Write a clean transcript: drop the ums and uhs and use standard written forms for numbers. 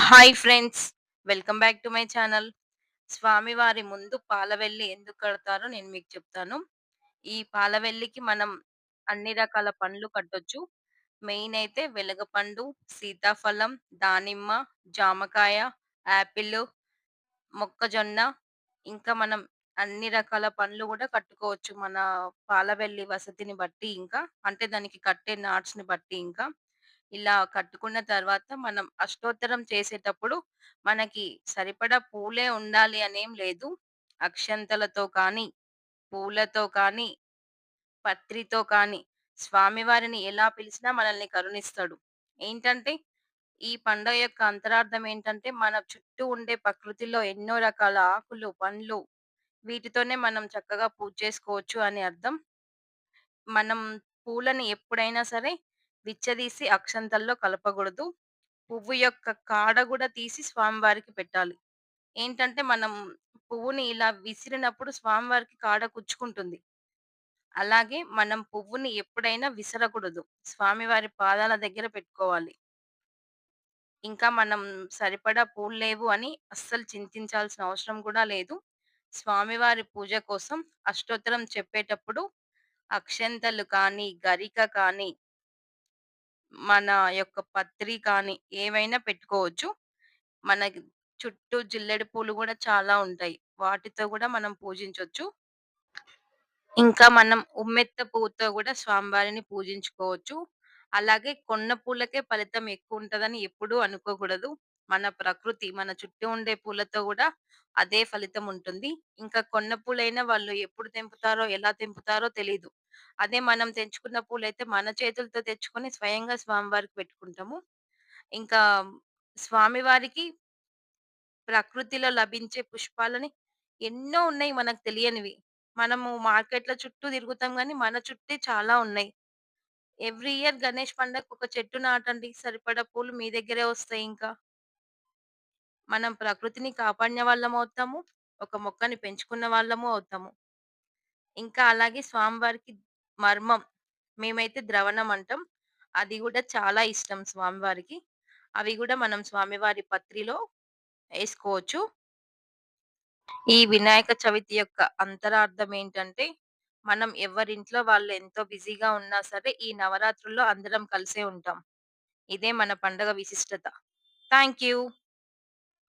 Hi friends. Welcome back to my channel. స్వామివారి ముందు పాలవెల్లి ఎందుకు కడతారో నేను మీకు చెప్తాను. ఈ పాలవెల్లికి మనం అన్ని రకాల పండ్లు కట్టొచ్చు. మెయిన్ అయితే వెలగపండు, సీతాఫలం, దానిమ్మ, జామకాయ, యాపిల్లు, మొక్కజొన్న, ఇంకా మనం అన్ని రకాల పండ్లు గూడా కట్టుకోవచ్చు. మన పాలవెల్లి వసతిని బట్టి ఇంకా. అంటే దానికి కట్టే నాట్స్‌ని బట్టి ఇంకా. ఇలా కట్టుకున్న తర్వాత మనం అష్టోత్తరం చేసేటప్పుడు మనకి సరిపడా పూలే ఉండాలి అనేం లేదు. అక్షంతలతో కానీ, పూలతో కానీ, పత్రితో కానీ స్వామివారిని ఎలా పిలిచినా మనల్ని కరుణిస్తాడు. ఏంటంటే ఈ పండగ యొక్క అంతరార్థం ఏంటంటే మన చుట్టూ ఉండే ప్రకృతిలో ఎన్నో రకాల ఆకులు, పండ్లు వీటితోనే మనం చక్కగా పూజ చేసుకోవచ్చు అని అర్థం. మనం పూలని ఎప్పుడైనా సరే విచ్చదీసి అక్షంతల్లో కలపకూడదు. పువ్వు యొక్క కాడ గూడా తీసి స్వామివారికి పెట్టాలి. ఏంటంటే మనం పువ్వుని ఇలా విసిరినప్పుడు స్వామివారికి కాడ కుచ్చుకుంటుంది. అలాగే మనం పువ్వుని ఎప్పుడైనా విసరకూడదు. స్వామివారి పాదాల దగ్గర పెట్టుకోవాలి. ఇంకా మనం సరిపడా పూలు లేవు అని అస్సలు చింతించాల్సిన అవసరం కూడా లేదు. స్వామివారి పూజ కోసం అష్టోత్తరం చెప్పేటప్పుడు అక్షంతలు కానీ, గరిక కానీ, మన యొక్క పత్రి కానీ ఏవైనా పెట్టుకోవచ్చు. మనకి చుట్టూ జిల్లెడు పూలు గూడా చాలా ఉంటాయి. వాటితో గూడా మనం పూజించొచ్చు. ఇంకా మనం ఉమ్మెత్త పువ్వుతో గూడా స్వామివారిని పూజించుకోవచ్చు. అలాగే కొన్న పూలకే ఫలితం ఎక్కువుంటదని ఎప్పుడూ అనుకోకూడదు. మన ప్రకృతి, మన చుట్టూ ఉండే పూలతో గూడా అదే ఫలితం ఉంటుంది. ఇంకా కొన్న పూలైనా వాళ్ళు ఎప్పుడు తెంపుతారో, ఎలా తెంపుతారో తెలీదు. అదే మనం తెంచుకున్న పూలైతే మన చేతులతో తెచ్చుకొని స్వయంగా స్వామివారికి పెట్టుకుంటాము. ఇంకా స్వామివారికి ప్రకృతిలో లభించే పుష్పాలని ఎన్నో ఉన్నాయి మనకు తెలియనివి. మనము మార్కెట్‌ల చుట్టూ తిరుగుతాం గానీ, మన చుట్టే చాలా ఉన్నాయి. ఎవ్రీ ఇయర్ గణేష్ పండగకి ఒక చెట్టు నాటండి. సరిపడా పూలు మీ దగ్గరే వస్తాయి ఇంకా. మనం ప్రకృతిని కాపాడిన వాళ్ళమవుతాము. ఒక మొక్కని పెంచుకున్న వాళ్ళము అవుతాము. ఇంకా అలాగే స్వామివారికి మర్మం మేమైతే ద్రవణం అంటాం. అది గూడా చాలా ఇష్టం స్వామివారికి. అవి గూడా మనం స్వామివారి పత్రిలో ఏసుకోవచ్చు. ఈ వినాయక చవితి యొక్క అంతరార్థం ఏంటంటే, మనం ఎవరింట్లో వాళ్ళు ఎంతో బిజీగా ఉన్నా సరే, ఈ నవరాత్రుల్లో అందరం కలిసే ఉంటాం. ఇదే మన పండగ విశిష్టత. Thank you.